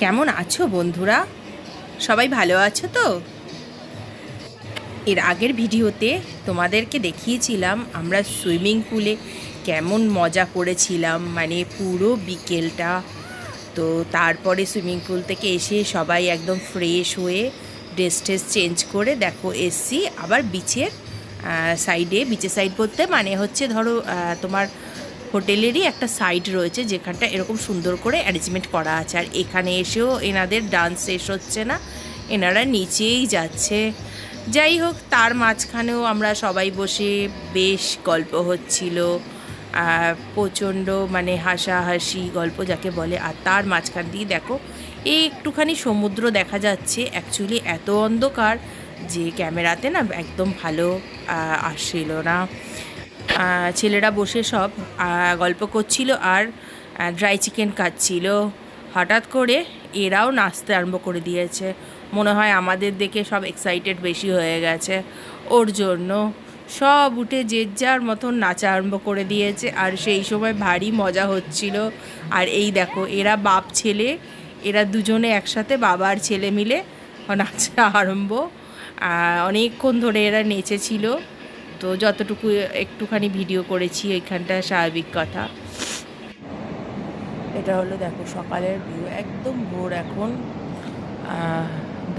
কেমন আছো বন্ধুরা? সবাই ভালো আছো তো? এর আগের ভিডিওতে তোমাদেরকে দেখিয়েছিলাম আমরা সুইমিং পুলে কেমন মজা করেছিলাম, মানে পুরো বিকেলটা। তো তারপরে সুইমিং পুল থেকে এসে সবাই একদম ফ্রেশ হয়ে ড্রেস ট্রেস চেঞ্জ করে দেখো এসছি আবার বিচের সাইড বলতে মানে হচ্ছে ধরো তোমার হোটেলেরই একটা সাইড রয়েছে যেখানটা এরকম সুন্দর করে অ্যারেঞ্জমেন্ট করা আছে। আর এখানে এসেও এনাদের ডান্স শেষ হচ্ছে না, এনারা নিচেই যাচ্ছে। যাই হোক, তার মাঝখানেও আমরা সবাই বসে বেশ গল্প হচ্ছিল, প্রচণ্ড মানে হাসাহাসি গল্প যাকে বলে। আর তার মাঝখান দিয়ে দেখো এই একটুখানি সমুদ্র দেখা যাচ্ছে। অ্যাকচুয়ালি এত অন্ধকার যে ক্যামেরাতে না একদম ভালো আসছিল না। ছেলেরা বসে সব গল্প করছিল আর ড্রাই চিকেন খাচ্ছিল। হঠাৎ করে এরাও নাচতে আরম্ভ করে দিয়েছে। মনে হয় আমাদের দেখে সব এক্সাইটেড বেশি হয়ে গেছে ওর জন্য। সব উঠে যে যার মতন নাচা আরম্ভ করে দিয়েছে আর সেই সময় ভারী মজা হচ্ছিল। আর এই দেখো এরা বাপ ছেলে, এরা দুজনে একসাথে বাবা আর ছেলে মিলে নাচা আরম্ভ। অনেকক্ষণ ধরে এরা নেচেছিল। তো যতটুকু একটুখানি ভিডিও করেছি ওইখানটা স্বাভাবিক কথা। এটা হলো দেখো সকালের ভিউ, একদম ভোর। এখন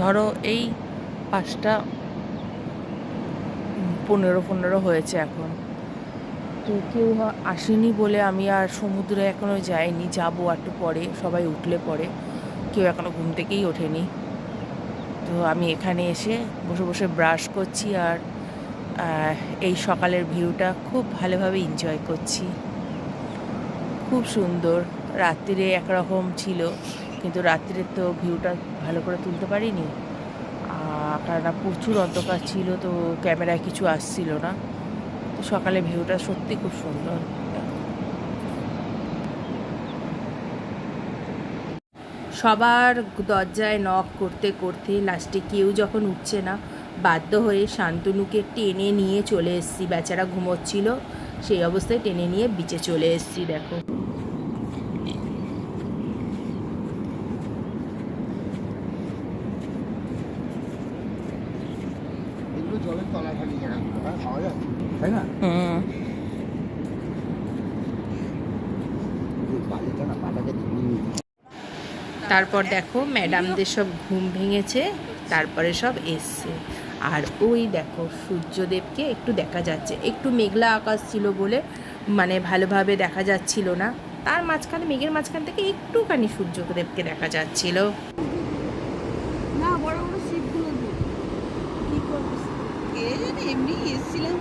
ধরো এই 5:15 হয়েছে এখন। তো কেউ আসেনি বলে আমি আর সমুদ্রে এখনও যাইনি, যাবো একটু পরে, সবাই উঠলে পরে। কেউ এখনও ঘুম থেকেই ওঠেনি। তো আমি এখানে এসে বসে বসে ব্রাশ করছি আর এই সকালের ভিউটা খুব ভালোভাবে এনজয় করছি। খুব সুন্দর। রাত্রিরে একরকম ছিল, কিন্তু রাত্রিরে তো ভিউটা ভালো করে তুলতে পারিনি, কারণ প্রচুর অন্ধকার ছিল, তো ক্যামেরায় কিছু আসছিল না। তো সকালে ভিউটা সত্যি খুব সুন্দর। সবার দরজায় নক করতে করতে লাস্টে কেউ যখন উঠছে না, বাধ্য হয়ে শান্তনুকে টেনে নিয়ে চলে এসেছি। বেচারা ঘুমোচ্ছিল, সেই অবস্থায় টেনে নিয়ে বিচে চলে এসেছি। দেখো তারপর দেখো ম্যাডামদের সব ঘুম ভেঙেছে, তারপরে সব এসছে। আর ওই দেখো সূর্যদেবকে একটু দেখা যাচ্ছে, একটু মেঘলা আকাশ ছিল বলে মানে ভালোভাবে দেখা যাচ্ছিল না। তার মাঝখানে মেঘের মাঝখান থেকে একটুখানি সূর্যদেবকে দেখা যাচ্ছিল। না বড় বড় শিপগুলো কি করবো, এমনি এসছিলাম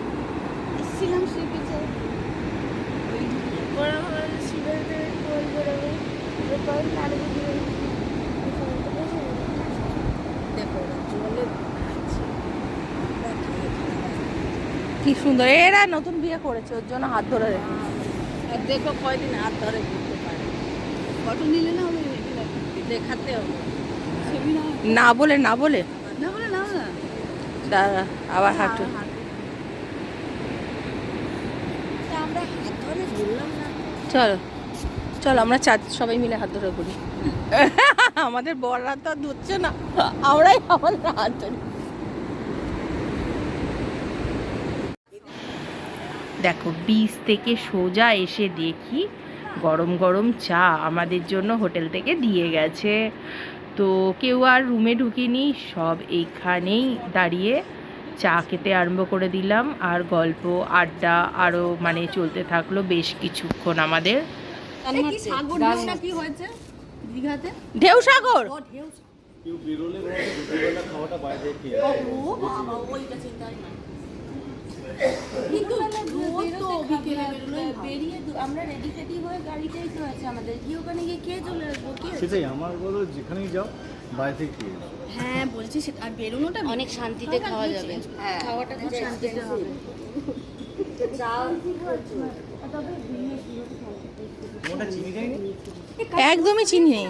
শিপে যাই। বড় বড় শিপের গোল করে দেখো জলে কি সুন্দর। এরা নতুন বিয়ে করেছে, ওর জন্য হাত ধরে রেখে। আর দেখো কয়দিন হাত ধরে ঘুরতে পারে। ফটো নিলে না আমি দেখাতে হবে। না বলে না বলে না দাঁড়া আবার হাঁটু। আমরা হাত ধরে ঘুরলাম না। চলো চলো আমরা সবাই মিলে হাত ধরে ঘুরি। আমাদের বড়রা তো আর ধরছে না, আমরাই আমাদের হাত ধরি। দেখো বীচ থেকে সোজা এসে দেখি গরম গরম চা আমাদের জন্য হোটেল থেকে দিয়ে গেছে। তো কেউ আর রুমে ঢুকিনি, সব এইখানেই দাঁড়িয়ে চা খেতে আরম্ভ করে দিলাম। আর গল্প আড্ডা আরও মানে চলতে থাকলো বেশ কিছুক্ষণ আমাদের। ঢেউ সাগর আমরা রেডি ফেডি হয়ে গাড়িটাই তো আছে আমাদের, গিয়ে ওখানে গিয়ে কে চলে আসবো? সেটাই আমার বলো, যেখানেই যাও বাইরে থেকে। হ্যাঁ বলছি, আর বেরোনোটা অনেক শান্তিতে খাওয়া যাবে। খাওয়াটা খুব শান্তিতে হবে। একদমই চিনি নেই।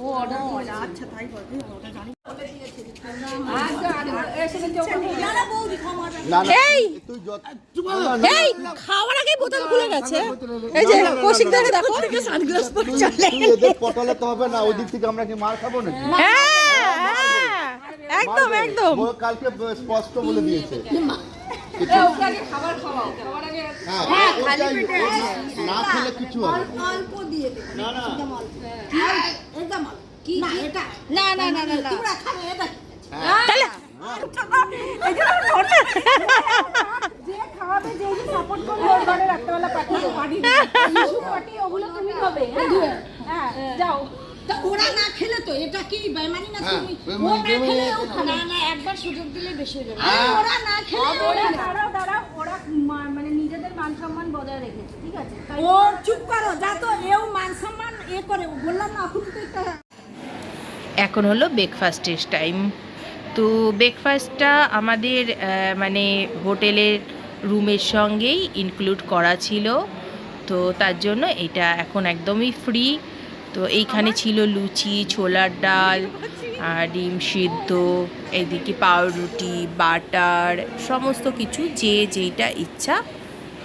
ও অর্ডার আচ্ছা তাই না না এই তুই যত এই খাওয়ার আগে বোতল খুলে গেছে এই যে কৌশিক দাকে দেখো সানগ্লাস পরে চলে তুই এদের পটালে তো হবে না, ওই দিক থেকে আমরা কি মার খাবো নাকি? হ্যাঁ একদম একদম ও কালকে স্পষ্ট বলে দিয়েছে। হ্যাঁ, না খেলে কিছু হবে অল্প দিয়ে দেবে না। না এটা মাল কি না এটা না না না না তোমরা খাবে এটা তাহলে যে খাওয়াবে যে যে সাপোর্ট করবে ওর ঘরে রাত্রেবেলা পাঠিয়ে পাঠিয়ে পাটি ওগুলো তুমি খাবে হ্যাঁ যাও তা ওরা না খেলে তো এটা কি বেমানি না তুমি ও না খেলে ও খাবে না একবার সুযোগ দিলে বেশি হয়ে যাবে ওরা না খেলে ওরা দাঁড়াও ওরা মানে নিজেদের মান সম্মান বজায় রেখেছে ঠিক আছে ও চুপ করো যা তো এও মান সম্মান করে বললাম না এখন তো একটা এখন হলো ব্রেকফাস্টের টাইম। তো ব্রেকফাস্টটা আমাদের মানে হোটেলের রুমের সঙ্গেই ইনক্লুড করা ছিল, তো তার জন্য এটা এখন একদমই ফ্রি। তো এইখানে ছিল লুচি, ছোলার ডাল, ডিম সিদ্ধ, এদিকে পাউরুটি, বাটার, সমস্ত কিছু যে যেইটা ইচ্ছা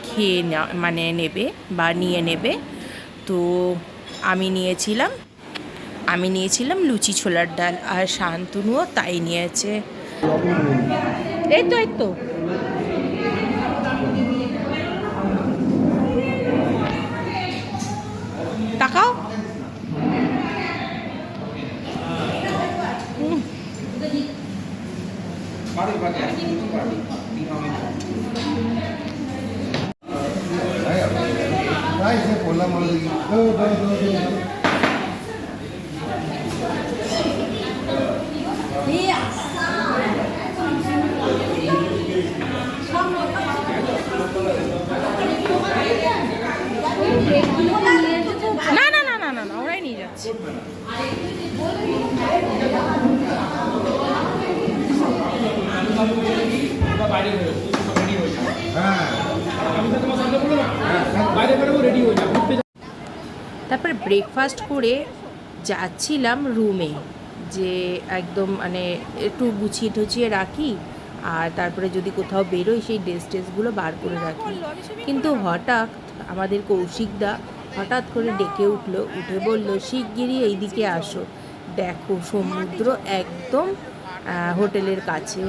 খেয়ে মানে নেবে বা নিয়ে নেবে। তো আমি নিয়েছিলাম লুচি ছোলার ডাল, আর শান্তনুও তাই নিয়েছে। এই তো তাকাও। না না না না না না ওরাই নিয়ে যাচ্ছে। তারপরে ব্রেকফাস্ট করে যাচ্ছিলাম রুমে, যে একদম মানে একটু গুছিয়ে টুছিয়ে রাখি, আর তারপরে যদি কোথাও বেরোই সেই ড্রেসগুলো বার করে রাখি। কিন্তু হঠাৎ আমাদের কৌশিকদা হঠাৎ করে ডেকে উঠে বলল, শিগগিরই এইদিকে আসো, দেখো সমুদ্র একদম হোটেলের কাছে।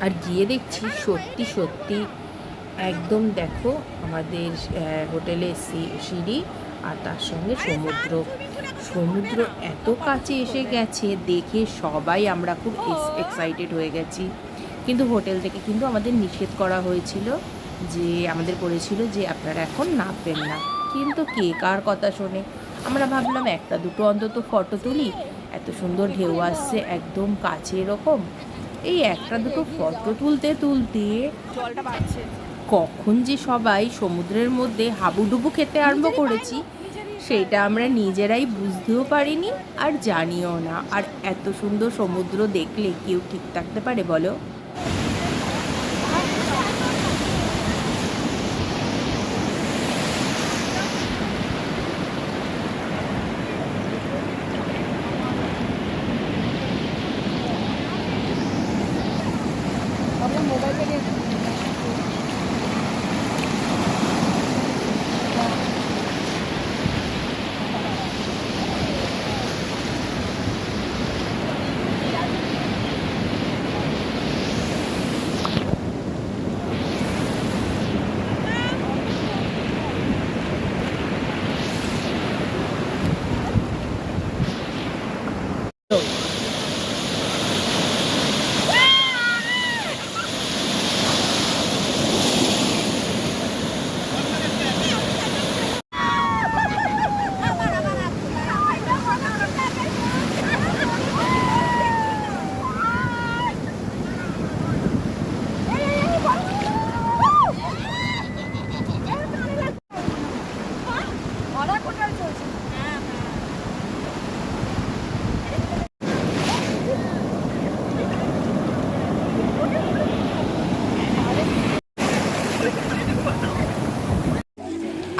আর গিয়ে দেখছি সত্যি সত্যি একদম দেখো আমাদের হোটেলের সিঁড়ি, আর তার সঙ্গে সমুদ্র এত কাছে এসে গেছে, দেখে সবাই আমরা খুব এক্সাইটেড হয়ে গেছি। কিন্তু হোটেল থেকে কিন্তু আমাদের নিষেধ করা হয়েছিল, যে আমাদের বলেছিল যে আপনারা এখন নামবেন না। কিন্তু কে কার কথা শোনে, আমরা ভাবলাম একটা দুটো অন্তত ফটো তুলি, এত সুন্দর ঢেউ আসছে একদম কাছে এরকম। এই একটা দুটো ফটো তুলতে জলটা বাড়ছে কখন যে সবাই সমুদ্রের মধ্যে হাবুডুবু খেতে আরম্ভ করেছি সেটা আমরা নিজেরাই বুঝতেও পারিনি আর জানিও না। আর এত সুন্দর সমুদ্র দেখলে কেউ ঠিক থাকতে পারে বলো?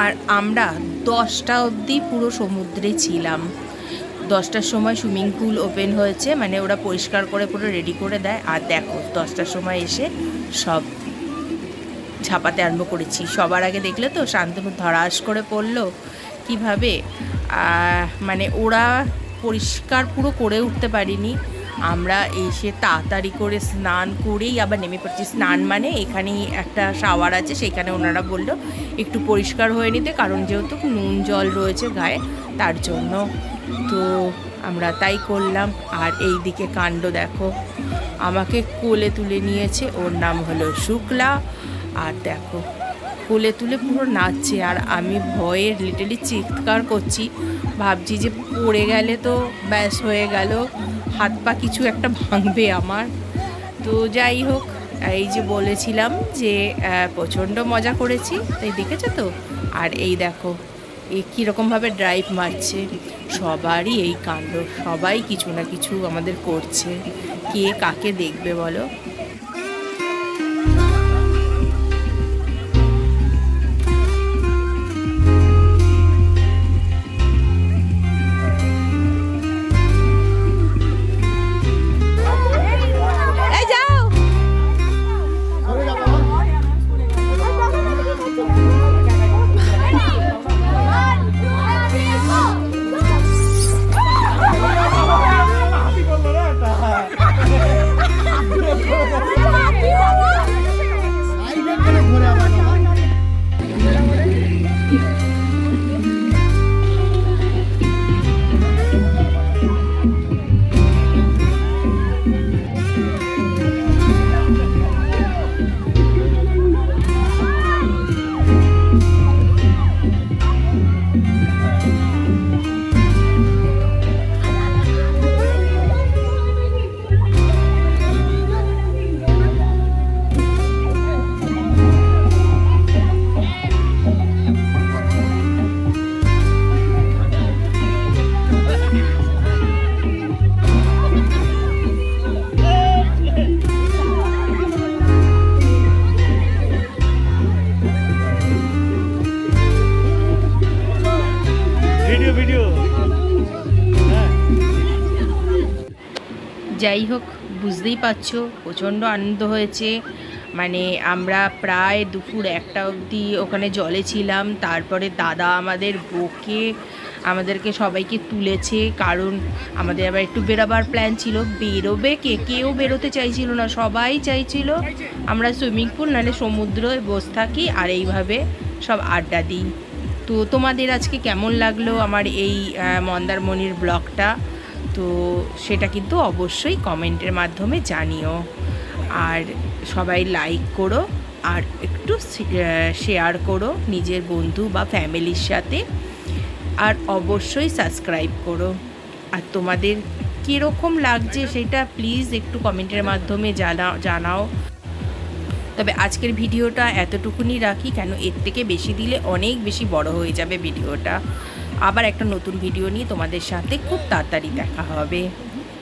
আর আমরা 10টা অবধি পুরো সমুদ্রে ছিলাম। 10টার সময় সুইমিং পুল ওপেন হয়েছে, মানে ওরা পরিষ্কার করে পুরো রেডি করে দেয়। আর দেখো 10টার সময় এসে সব ঝাপাতে আরম্ভ করেছি। সবার আগে দেখলে তো শান্তনু ধরাস করে পড়লো কীভাবে, মানে ওরা পরিষ্কার পুরো করে উঠতে পারিনি। আমরা এসে তাড়াতাড়ি করে স্নান করেই আবার নেমে পড়ছি। স্নান মানে এখানেই একটা শাওয়ার আছে, সেখানে ওনারা বললো একটু পরিষ্কার হয়ে নিতে, কারণ যেহেতু নুন জল রয়েছে গায়ে তার জন্য। তো আমরা তাই করলাম। আর এই দিকে কাণ্ড দেখো, আমাকে কোলে তুলে নিয়েছে, ওর নাম হলো শুক্লা। আর দেখো কোলে তুলে পুরো নাচছে, আর আমি ভয়ে লিটারলি চিৎকার করছি, ভাবছি যে পড়ে গেলে তো ব্যাস হয়ে গেল, হাত পা কিছু একটা ভাঙবে আমার। তো যাই হোক, এই যে বলেছিলাম যে প্রচণ্ড মজা করেছি, তাই দেখেছো তো। আর এই দেখো এই কীরকমভাবে ড্রাইভ মারছে, সবারই এই কাণ্ড, সবাই কিছু না কিছু আমাদের করছে, কে কাকে দেখবে বলো। যাই হোক, বুঝতেই পারছো প্রচণ্ড আনন্দ হয়েছে। মানে আমরা প্রায় দুপুর 1টা অবধি ওখানে জলে ছিলাম। তারপরে দাদা আমাদের বকে আমাদেরকে সবাইকে তুলেছে, কারণ আমাদের আবার একটু বেরোবার প্ল্যান ছিল। বেরোবে কেউ বেরোতে চাইছিল না, সবাই চাইছিল আমরা সুইমিং পুল নাহলে সমুদ্রে বসে থাকি আর এইভাবে সব আড্ডা দিই। তো তোমাদের আজকে কেমন লাগলো আমার এই মন্দারমণির ব্লগটা, তো সেটা কিন্তু অবশ্যই কমেন্টের মাধ্যমে জানিও। আর সবাই লাইক করো আর একটু শেয়ার করো নিজের বন্ধু বা ফ্যামিলির সাথে, আর অবশ্যই সাবস্ক্রাইব করো। আর তোমাদের কীরকম লাগছে সেটা প্লিজ একটু কমেন্টের মাধ্যমে জানাও। তবে আজকের ভিডিওটা এতটুকুনি রাখি, কেন এর থেকে বেশি দিলে অনেক বেশি বড় হয়ে যাবে ভিডিওটা। আবার একটা নতুন ভিডিও নিয়ে তোমাদের সাথে খুব তাড়াতাড়ি দেখা হবে।